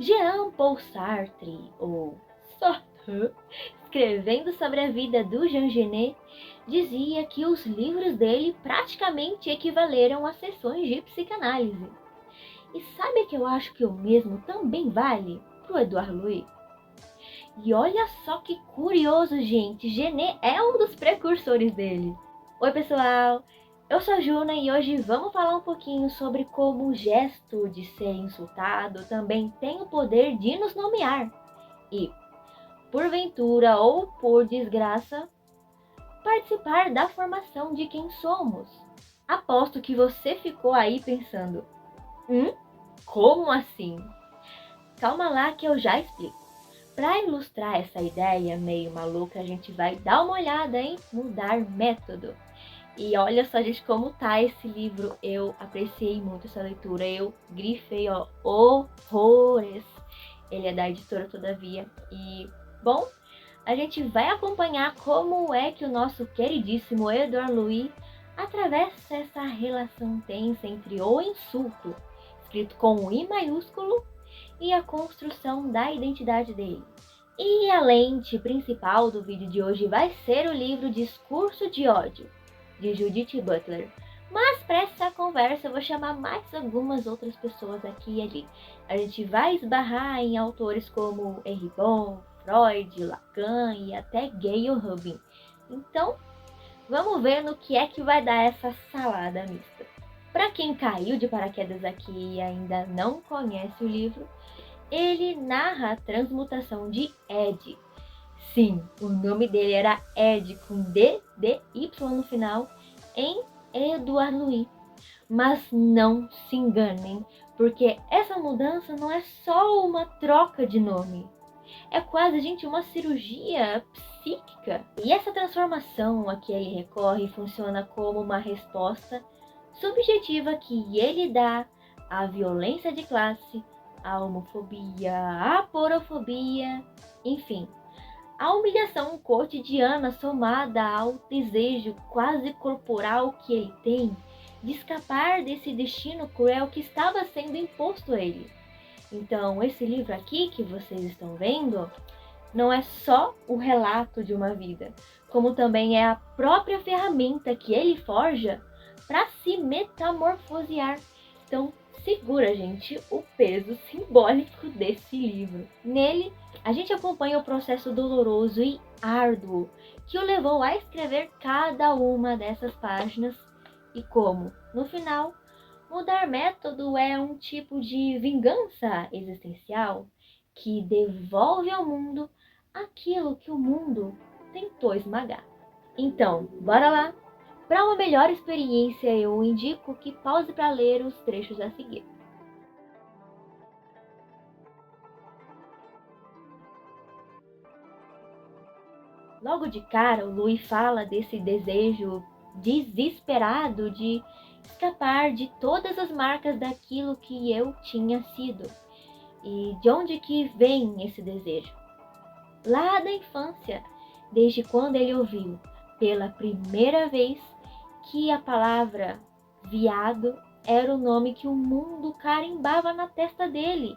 Jean-Paul Sartre, ou Sartre, escrevendo sobre a vida do Jean Genet, dizia que os livros dele praticamente equivaleram a sessões de psicanálise. E sabe que eu acho que o mesmo também vale pro Edouard Louis? E olha só que curioso, gente, Genet é um dos precursores dele. Oi pessoal, eu sou a Juna e hoje vamos falar um pouquinho sobre como o gesto de ser insultado também tem o poder de nos nomear. E, porventura ou por desgraça, participar da formação de quem somos. Aposto que você ficou aí pensando, como assim? Calma lá que eu já explico. Para ilustrar essa ideia meio maluca, a gente vai dar uma olhada em Mudar Método. E olha só, gente, como tá esse livro. Eu apreciei muito essa leitura. Eu grifei, horrores. Ele é da editora Todavia. E, bom, a gente vai acompanhar como é que o nosso queridíssimo Edouard Louis atravessa essa relação tensa entre o insulto, escrito com o I maiúsculo, e a construção da identidade dele. E a lente principal do vídeo de hoje vai ser o livro Discurso de Ódio, de Judith Butler. Mas para essa conversa eu vou chamar mais algumas outras pessoas aqui e ali. A gente vai esbarrar em autores como Henri Bon, Freud, Lacan e até Gayle Rubin. Então, vamos ver no que é que vai dar essa salada mista. Para quem caiu de paraquedas aqui e ainda não conhece o livro, ele narra a transmutação de Ed. Sim, o nome dele era Ed com D-D-Y no final, em Edouard Louis. Mas não se enganem, porque essa mudança não é só uma troca de nome. É quase, gente, uma cirurgia psíquica. E essa transformação a que ele recorre funciona como uma resposta subjetiva que ele dá à violência de classe, à homofobia, à porofobia, enfim, a humilhação cotidiana somada ao desejo quase corporal que ele tem de escapar desse destino cruel que estava sendo imposto a ele. Então, esse livro aqui que vocês estão vendo não é só o relato de uma vida, como também é a própria ferramenta que ele forja para se metamorfosear. Então, segura, gente, o peso simbólico desse livro. Nele, a gente acompanha o processo doloroso e árduo que o levou a escrever cada uma dessas páginas e como, no final, Mudar Método é um tipo de vingança existencial que devolve ao mundo aquilo que o mundo tentou esmagar. Então, bora lá! Para uma melhor experiência, eu indico que pause para ler os trechos a seguir. Logo de cara, o Louis fala desse desejo desesperado de escapar de todas as marcas daquilo que eu tinha sido. E de onde que vem esse desejo? Lá da infância, desde quando ele ouviu pela primeira vez que a palavra viado era o nome que o mundo carimbava na testa dele.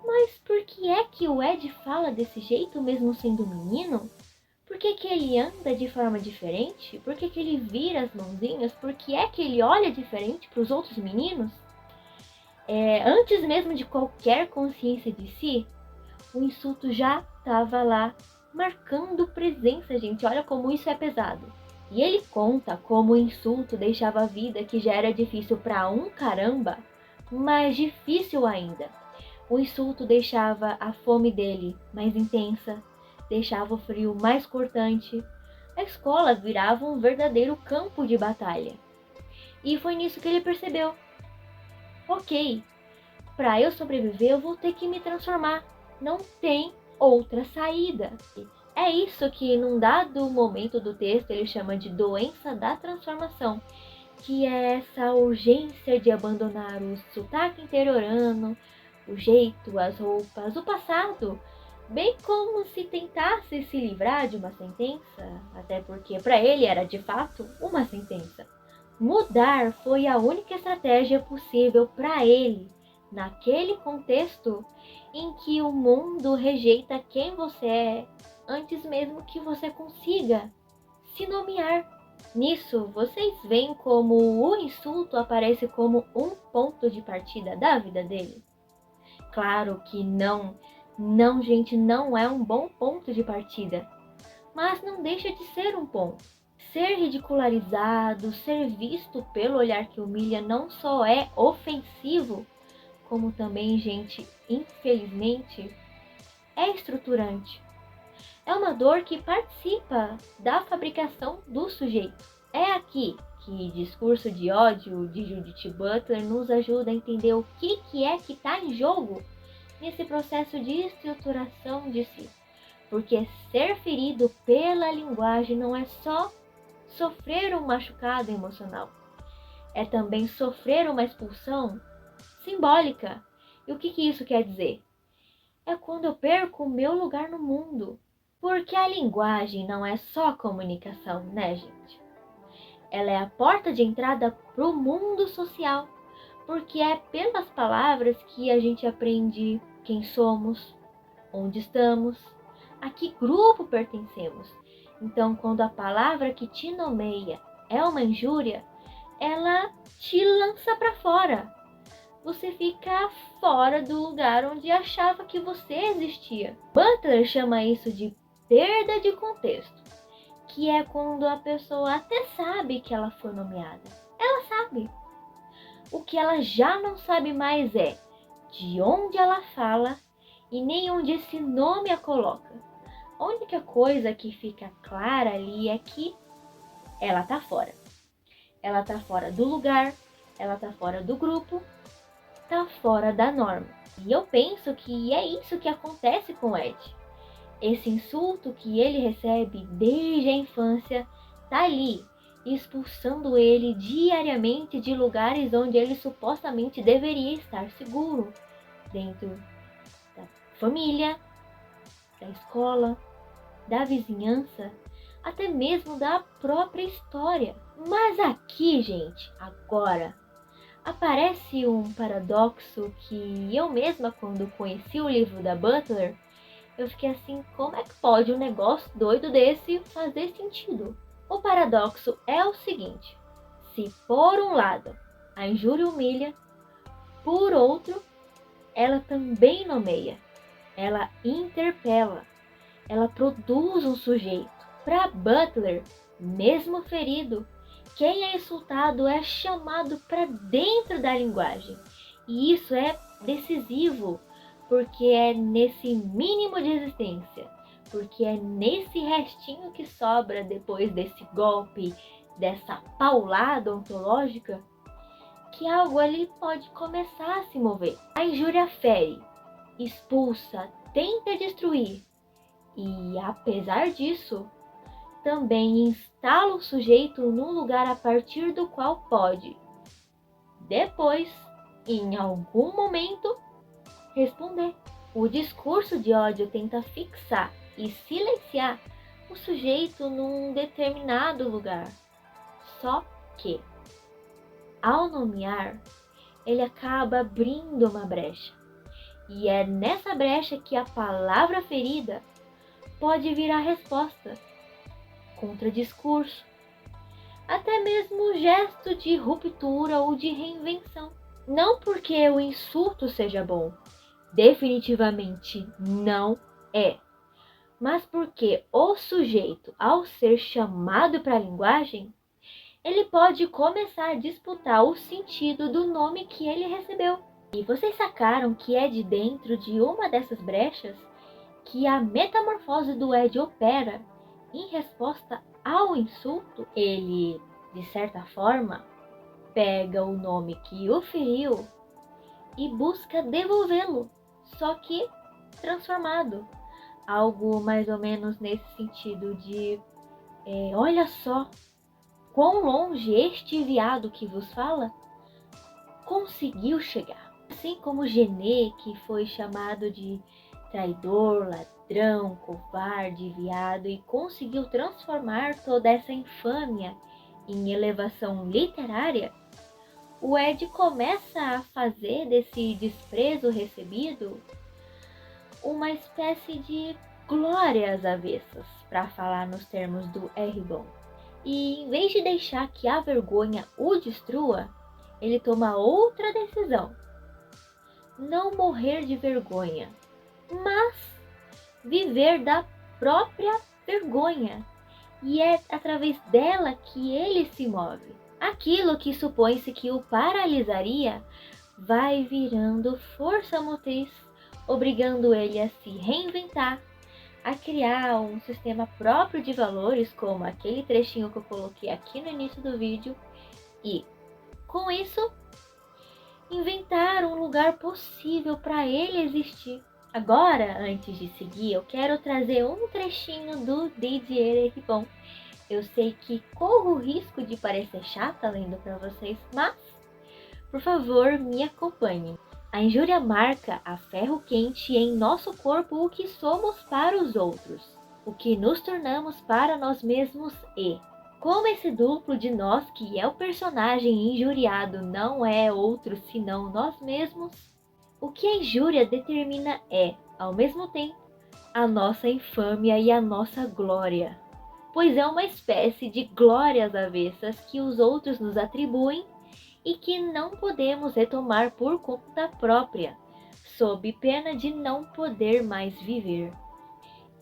Mas por que é que o Ed fala desse jeito mesmo sendo menino? Por que que ele anda de forma diferente? Por que que ele vira as mãozinhas? Por que é que ele olha diferente para os outros meninos? Antes mesmo de qualquer consciência de si, o insulto já estava lá, marcando presença, gente. Olha como isso é pesado. E ele conta como o insulto deixava a vida que já era difícil para um caramba, mais difícil ainda. O insulto deixava a fome dele mais intensa, deixava o frio mais cortante. A escola virava um verdadeiro campo de batalha. E foi nisso que ele percebeu. Ok, para eu sobreviver eu vou ter que me transformar. Não tem outra saída. É isso que, num dado momento do texto, ele chama de doença da transformação, que é essa urgência de abandonar o sotaque interiorano, o jeito, as roupas, o passado, bem como se tentasse se livrar de uma sentença, até porque para ele era de fato uma sentença. Mudar foi a única estratégia possível para ele naquele contexto em que o mundo rejeita quem você é, antes mesmo que você consiga se nomear. Nisso, vocês veem como o insulto aparece como um ponto de partida da vida dele? Claro que não, gente, não é um bom ponto de partida, mas não deixa de ser um ponto. Ser ridicularizado, ser visto pelo olhar que humilha não só é ofensivo, como também, gente, infelizmente, é estruturante. É uma dor que participa da fabricação do sujeito. É aqui que discurso de ódio de Judith Butler nos ajuda a entender o que é que está em jogo nesse processo de estruturação de si. Porque ser ferido pela linguagem não é só sofrer um machucado emocional, é também sofrer uma expulsão simbólica. E o que isso quer dizer? É quando eu perco o meu lugar no mundo. Porque a linguagem não é só comunicação, né, gente? Ela é a porta de entrada para o mundo social. Porque é pelas palavras que a gente aprende quem somos, onde estamos, a que grupo pertencemos. Então, quando a palavra que te nomeia é uma injúria, ela te lança para fora. Você fica fora do lugar onde achava que você existia. Butler chama isso de perda de contexto, que é quando a pessoa até sabe que ela foi nomeada. Ela sabe. O que ela já não sabe mais é de onde ela fala e nem onde esse nome a coloca. A única coisa que fica clara ali é que ela tá fora. Ela tá fora do lugar, ela tá fora do grupo, tá fora da norma. E eu penso que é isso que acontece com Ed. Esse insulto que ele recebe desde a infância tá ali, expulsando ele diariamente de lugares onde ele supostamente deveria estar seguro, dentro da família, da escola, da vizinhança, até mesmo da própria história. Mas aqui, gente, agora, aparece um paradoxo que eu mesma, quando conheci o livro da Butler, eu fiquei assim, como é que pode um negócio doido desse fazer sentido? O paradoxo é o seguinte: se por um lado a injúria humilha, por outro, ela também nomeia, ela interpela, ela produz um sujeito. Para Butler, mesmo ferido, quem é insultado é chamado para dentro da linguagem. E isso é decisivo, porque é nesse mínimo de existência, porque é nesse restinho que sobra depois desse golpe, dessa paulada ontológica, que algo ali pode começar a se mover. A injúria fere, expulsa, tenta destruir, e apesar disso, também instala o sujeito num lugar a partir do qual pode, depois, em algum momento, responder. O discurso de ódio tenta fixar e silenciar o sujeito num determinado lugar. Só que, ao nomear, ele acaba abrindo uma brecha. E é nessa brecha que a palavra ferida pode virar resposta, contradiscurso, até mesmo gesto de ruptura ou de reinvenção. Não porque o insulto seja bom, definitivamente não é, mas porque o sujeito, ao ser chamado para a linguagem, ele pode começar a disputar o sentido do nome que ele recebeu. E vocês sacaram que é de dentro de uma dessas brechas que a metamorfose do Ed opera em resposta ao insulto? Ele, de certa forma, pega o nome que o feriu e busca devolvê-lo, só que transformado. Algo mais ou menos nesse sentido de, olha só, quão longe este viado que vos fala conseguiu chegar. Assim como Gené, que foi chamado de traidor, ladrão, covarde, viado, e conseguiu transformar toda essa infâmia em elevação literária, o Ed começa a fazer desse desprezo recebido uma espécie de glória às avessas, para falar nos termos do Eribon. E em vez de deixar que a vergonha o destrua, ele toma outra decisão: não morrer de vergonha, mas viver da própria vergonha. E é através dela que ele se move. Aquilo que supõe-se que o paralisaria vai virando força motriz, obrigando ele a se reinventar, a criar um sistema próprio de valores, como aquele trechinho que eu coloquei aqui no início do vídeo, e, com isso, inventar um lugar possível para ele existir. Agora, antes de seguir, eu quero trazer um trechinho do Didier Eribon. Eu sei que corro o risco de parecer chata lendo para vocês, mas, por favor, me acompanhem. A injúria marca a ferro quente em nosso corpo o que somos para os outros, o que nos tornamos para nós mesmos e, como esse duplo de nós que é o personagem injuriado não é outro senão nós mesmos, o que a injúria determina é, ao mesmo tempo, a nossa infâmia e a nossa glória, pois é uma espécie de glórias avessas que os outros nos atribuem e que não podemos retomar por conta própria, sob pena de não poder mais viver.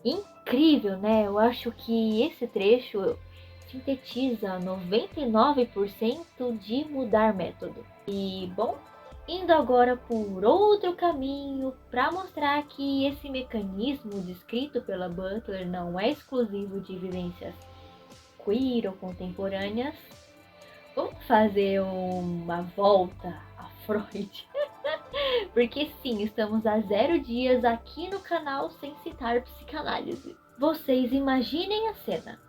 Incrível, né? Eu acho que esse trecho sintetiza 99% de mudar método. E, bom, indo agora por outro caminho para mostrar que esse mecanismo descrito pela Butler não é exclusivo de vivências queer ou contemporâneas, vamos fazer uma volta a Freud. Porque sim, estamos há 0 dias aqui no canal sem citar psicanálise. Vocês imaginem a cena.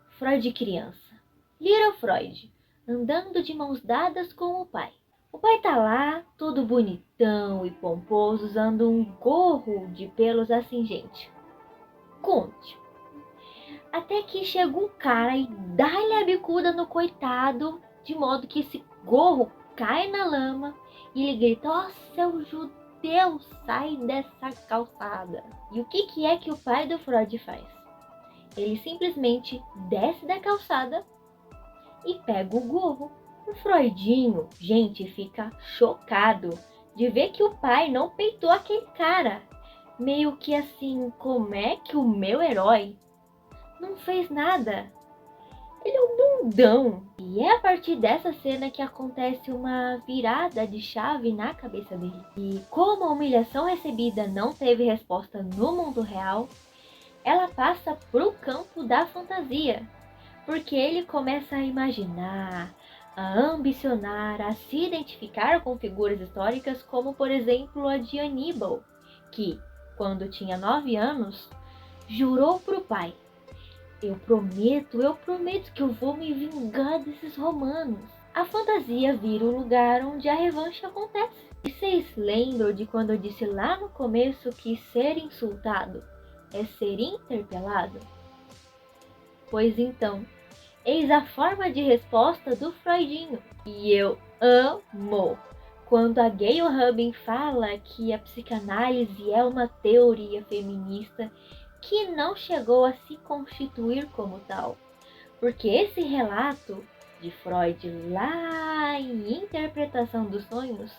Freud criança. Little Freud, andando de mãos dadas com o pai. O pai tá lá, todo bonitão e pomposo, usando um gorro de pelos acingente. Conte. Até que chega um cara e dá-lhe a bicuda no coitado, de modo que esse gorro cai na lama e ele grita: "Ó, seu judeu, sai dessa calçada!" E o que é que o pai do Freud faz? Ele simplesmente desce da calçada e pega o gorro. O Freudinho, gente, fica chocado de ver que o pai não peitou aquele cara. Meio que assim, como é que o meu herói não fez nada? Ele é um bundão. E é a partir dessa cena que acontece uma virada de chave na cabeça dele. E como a humilhação recebida não teve resposta no mundo real, ela passa pro campo da fantasia. Porque ele começa a imaginar, a ambicionar, a se identificar com figuras históricas como, por exemplo, a de Aníbal, que, quando tinha 9 anos, jurou pro pai: eu prometo que eu vou me vingar desses romanos. A fantasia vira o lugar onde a revanche acontece. E vocês lembram de quando eu disse lá no começo que ser insultado é ser interpelado? Pois então, eis a forma de resposta do Freudinho. E eu amo quando a Gayle Rubin fala que a psicanálise é uma teoria feminista que não chegou a se constituir como tal. Porque esse relato de Freud lá em Interpretação dos Sonhos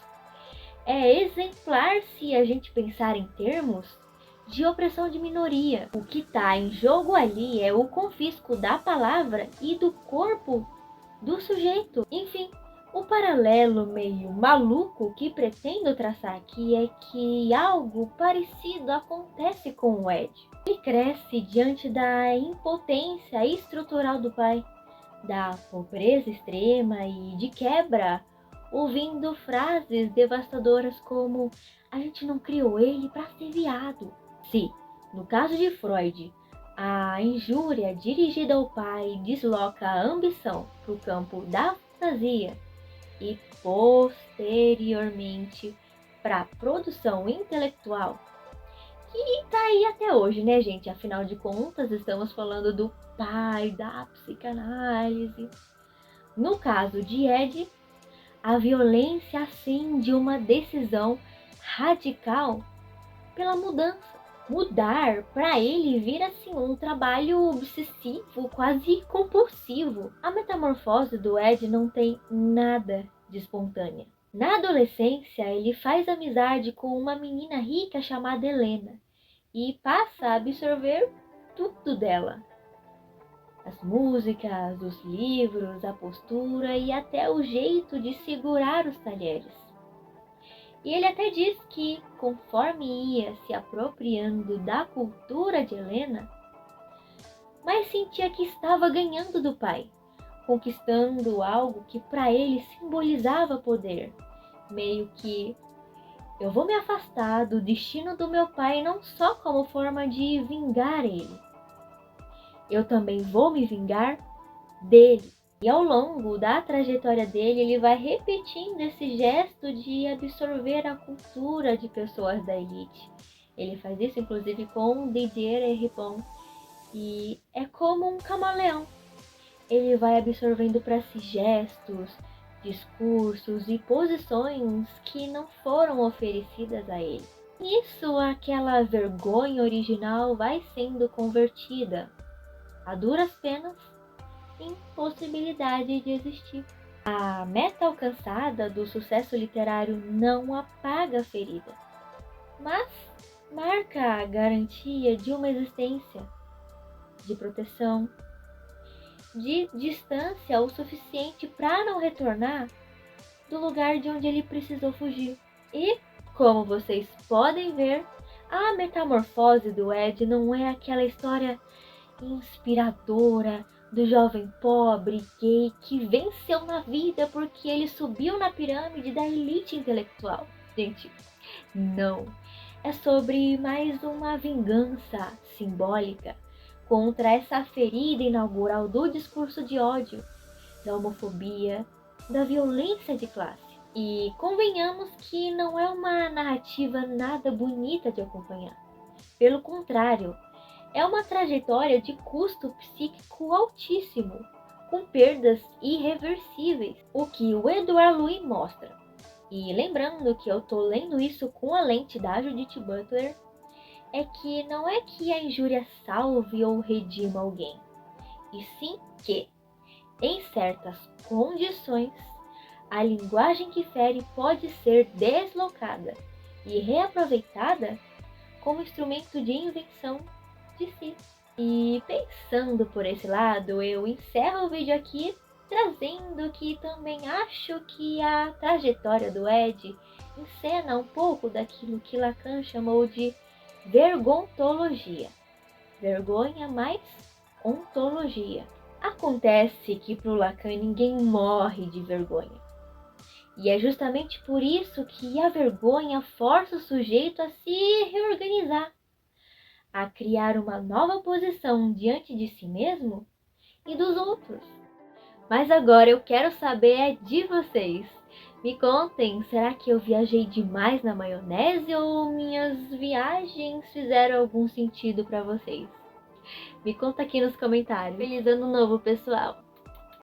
é exemplar se a gente pensar em termos de opressão de minoria. O que está em jogo ali é o confisco da palavra e do corpo do sujeito. Enfim, o paralelo meio maluco que pretendo traçar aqui é que algo parecido acontece com o Ed. Ele cresce diante da impotência estrutural do pai, da pobreza extrema e, de quebra, ouvindo frases devastadoras como: a gente não criou ele para ser viado. Se, no caso de Freud, a injúria dirigida ao pai desloca a ambição para o campo da fantasia e posteriormente para a produção intelectual, que está aí até hoje, né, gente? Afinal de contas, estamos falando do pai da psicanálise. No caso de Ed, a violência assim de uma decisão radical pela mudança. Mudar para ele vira assim um trabalho obsessivo, quase compulsivo. A metamorfose do Ed não tem nada de espontânea. Na adolescência, ele faz amizade com uma menina rica chamada Helena e passa a absorver tudo dela. As músicas, os livros, a postura e até o jeito de segurar os talheres. E ele até diz que, conforme ia se apropriando da cultura de Helena, mais sentia que estava ganhando do pai, conquistando algo que para ele simbolizava poder. Meio que, eu vou me afastar do destino do meu pai não só como forma de vingar ele, eu também vou me vingar dele. E ao longo da trajetória dele, ele vai repetindo esse gesto de absorver a cultura de pessoas da elite. Ele faz isso, inclusive, com Didier Ripon. E é como um camaleão. Ele vai absorvendo para si gestos, discursos e posições que não foram oferecidas a ele. Nisso, aquela vergonha original vai sendo convertida, a duras penas, impossibilidade de existir. A meta alcançada do sucesso literário não apaga a ferida, mas marca a garantia de uma existência, de proteção, de distância o suficiente para não retornar do lugar de onde ele precisou fugir. E, como vocês podem ver, a metamorfose do Ed não é aquela história inspiradora do jovem pobre, gay, que venceu na vida porque ele subiu na pirâmide da elite intelectual. Gente, não. É sobre mais uma vingança simbólica contra essa ferida inaugural do discurso de ódio, da homofobia, da violência de classe. E convenhamos que não é uma narrativa nada bonita de acompanhar. Pelo contrário, é uma trajetória de custo psíquico altíssimo, com perdas irreversíveis, o que o Edward Louis mostra. E lembrando que eu tô lendo isso com a lente da Judith Butler, é que não é que a injúria salve ou redima alguém, e sim que, em certas condições, a linguagem que fere pode ser deslocada e reaproveitada como instrumento de invenção de si. E pensando por esse lado, eu encerro o vídeo aqui trazendo que também acho que a trajetória do Ed encena um pouco daquilo que Lacan chamou de vergontologia. Vergonha mais ontologia. Acontece que para o Lacan ninguém morre de vergonha. E é justamente por isso que a vergonha força o sujeito a se reorganizar, a criar uma nova posição diante de si mesmo e dos outros. Mas agora eu quero saber de vocês. Me contem, será que eu viajei demais na maionese ou minhas viagens fizeram algum sentido para vocês? Me conta aqui nos comentários. Feliz ano novo, pessoal!